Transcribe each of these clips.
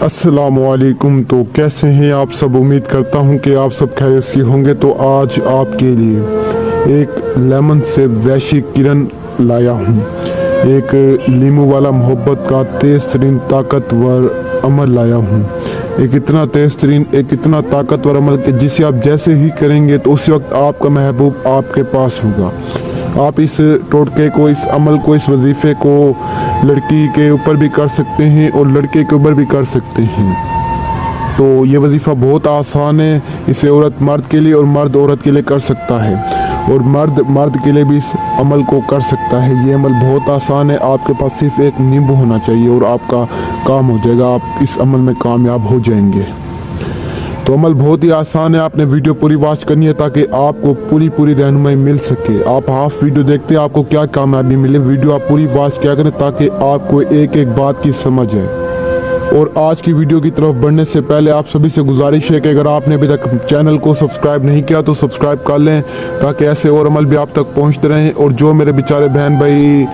अस्सलामुअलैकुम। तो कैसे हैं आप सब? उम्मीद करता हूं कि आप सब खैरियत से होंगे। तो आज आपके लिए एक लेमन से वैशी किरण लाया हूं, एक लीमू वाला मोहब्बत का तेज तरीन ताकतवर अमल लाया हूं। एक इतना तेज तरीन, एक इतना ताकतवर अमल कि जिसे आप जैसे ही करेंगे तो उसी वक्त आपका महबूब आपके पास होगा। आप इस टोटके को, इस अमल को, इस वजीफे को लड़की के ऊपर भी कर सकते हैं और लड़के के ऊपर भी कर सकते हैं। तो ये वजीफ़ा बहुत आसान है। इसे औरत मर्द के लिए और मर्द औरत के लिए कर सकता है, और मर्द मर्द के लिए भी इस अमल को कर सकता है। ये अमल बहुत आसान है। आपके पास सिर्फ एक नींबू होना चाहिए और आपका काम हो जाएगा। आप इस अमल में कामयाब हो जाएंगे। तो अमल बहुत ही आसान है। आपने वीडियो पूरी वॉच करनी है ताकि आपको पूरी रहनुमाई मिल सके। आप हाफ वीडियो देखते हैं, आपको क्या कामयाबी मिले। वीडियो आप पूरी वॉच क्या करें ताकि आपको एक एक बात की समझ है। और आज की वीडियो की तरफ बढ़ने से पहले आप सभी से गुजारिश है कि अगर आपने अभी तक चैनल को सब्सक्राइब नहीं किया तो सब्सक्राइब कर लें ताकि ऐसे और अमल भी आप तक पहुंचते रहें। और जो मेरे बेचारे बहन भाई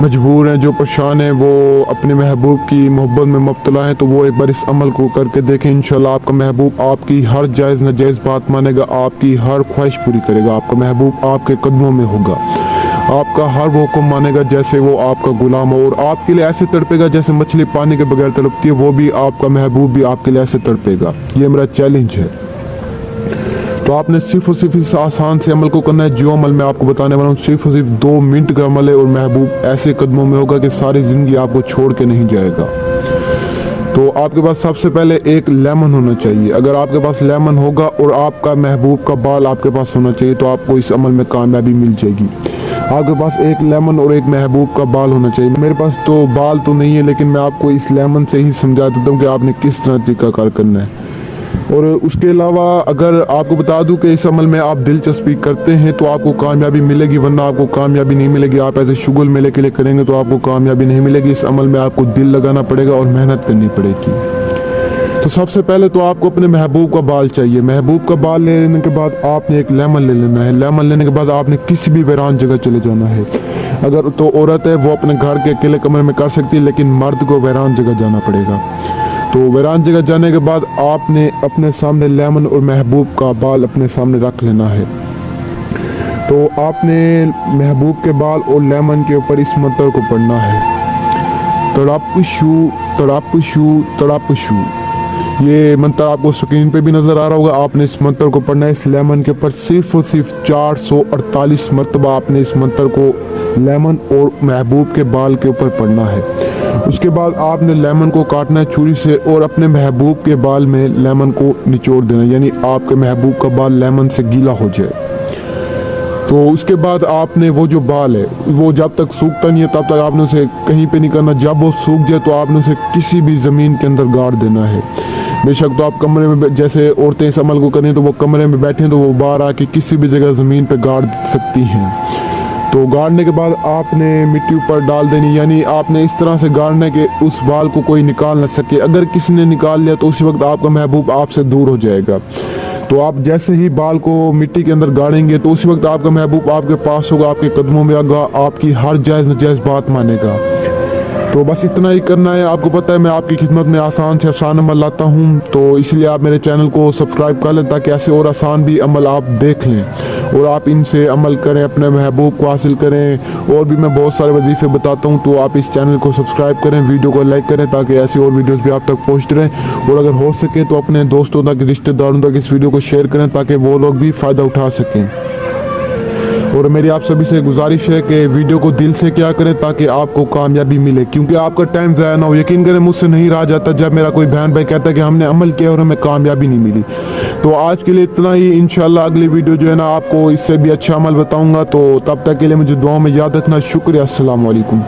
मजबूर हैं, जो परेशान हैं, वो अपने महबूब की मोहब्बत में मुब्तला हैं, तो वो एक बार इस अमल को करके देखें। इंशाल्लाह आपका महबूब आपकी हर जायज़ नाजायज़ बात मानेगा, आपकी हर ख्वाहिश पूरी करेगा। आपका महबूब आपके कदमों में होगा, आपका हर वो हुक्म मानेगा जैसे वो आपका गुलाम हो, और आपके लिए ऐसे तड़पेगा जैसे मछली पानी के बगैर तड़पती है। वो भी आपका महबूब भी आपके लिए ऐसे तड़पेगा। ये मेरा चैलेंज है। तो आपने सिर्फ और सिर्फ इस आसान से अमल को करना है। जो अमल मैं आपको बताने वाला हूँ सिर्फ और सिर्फ 2 मिनट का अमल है, और महबूब ऐसे कदमों में होगा कि सारी ज़िंदगी आपको छोड़ के नहीं जाएगा। तो आपके पास सबसे पहले एक लेमन होना चाहिए। अगर आपके पास लेमन होगा और आपका महबूब का बाल आपके पास होना चाहिए तो आपको इस अमल में कामयाबी मिल जाएगी। आपके पास एक लेमन और एक महबूब का बाल होना चाहिए। मेरे पास तो बाल तो नहीं है, लेकिन मैं आपको इस लेमन से ही समझा देता हूँ कि आपने किस तरह तरीकाकार करना है। और उसके अलावा अगर आपको बता दूं कि इस अमल में आप दिलचस्पी करते हैं तो आपको कामयाबी मिलेगी, वरना आपको कामयाबी नहीं मिलेगी। आप ऐसे शुगल मेले के लिए करेंगे तो आपको कामयाबी नहीं मिलेगी। इस अमल में आपको दिल लगाना पड़ेगा और मेहनत करनी पड़ेगी। तो सबसे पहले तो आपको अपने महबूब का बाल चाहिए। महबूब का बाल लेने के बाद आपने एक लेमन ले लेना है। लेमन लेने के बाद आपने किसी भी वीरान जगह चले जाना है। अगर तो औरत है वो अपने घर के अकेले कमरे में कर सकती है, लेकिन मर्द को वीरान जगह जाना पड़ेगा। तो वीरान जगह जाने के बाद आपने अपने सामने लेमन और महबूब का बाल अपने सामने रख लेना है। तो आपने महबूब के बाल और लेमन के ऊपर इस मंत्र को पढ़ना है, तड़ापुशू तड़ापुशू तड़ापुशू। ये मंत्र आपको स्क्रीन पे भी नज़र आ रहा होगा। आपने इस मंत्र को पढ़ना है इस लेमन के ऊपर सिर्फ और सिर्फ 448 मरतबा। आपने इस मंत्र को लेमन और महबूब के बाल के ऊपर पढ़ना है। उसके बाद आपने लेमन को काटना है छुरी से और अपने महबूब के बाल में लेमन को निचोड़ देना, यानी आपके महबूब का बाल लेमन से गीला हो जाए। तो उसके बाद आपने वो जो बाल है वो जब तक सूखता नहीं है तब तक आपने उसे कहीं पे नहीं करना। जब वो सूख जाए तो आपने उसे किसी भी ज़मीन के अंदर गाड़ देना है। बेशक तो आप कमरे में, जैसे औरतें इस अमल को करें तो वो कमरे में बैठे हैं तो वो बाहर आके किसी भी जगह ज़मीन पे गाड़ सकती हैं। तो गाड़ने के बाद आपने मिट्टी ऊपर डाल देनी, यानी आपने इस तरह से गाड़ना है कि उस बाल को कोई निकाल ना सके। अगर किसी ने निकाल लिया तो उसी वक्त आपका महबूब आपसे दूर हो जाएगा। तो आप जैसे ही बाल को मिट्टी के अंदर गाड़ेंगे तो उसी वक्त आपका महबूब आपके पास होगा, आपके कदमों में आएगा, आपकी हर जायज़ नाजायज़ बात मानेगा। तो बस इतना ही करना है। आपको पता है मैं आपकी खिदमत में आसान से आसान अमल लाता हूँ, तो इसलिए आप मेरे चैनल को सब्सक्राइब कर लें ताकि ऐसे और आसान भी अमल आप देख लें और आप इनसे अमल करें, अपने महबूब को हासिल करें। और भी मैं बहुत सारे वजीफे बताता हूँ, तो आप इस चैनल को सब्सक्राइब करें, वीडियो को लाइक करें ताकि ऐसी और वीडियोस भी आप तक पहुँचते रहें। और अगर हो सके तो अपने दोस्तों तक, रिश्तेदारों तक इस वीडियो को शेयर करें ताकि वो लोग भी फ़ायदा उठा सकें। और मेरी आप सभी से गुजारिश है कि वीडियो को दिल से क्या करें ताकि आपको कामयाबी मिले, क्योंकि आपका टाइम ज़ाया ना हो। यकीन करें मुझसे नहीं रहा जाता जब मेरा कोई बहन भाई कहता है कि हमने अमल किया और हमें कामयाबी नहीं मिली। तो आज के लिए इतना ही। इंशाल्लाह अगली वीडियो जो है ना आपको इससे भी अच्छा अमल बताऊंगा। तो तब तक के लिए मुझे दुआओं में याद रखना। शुक्रिया। अस्सलाम वालेकुम।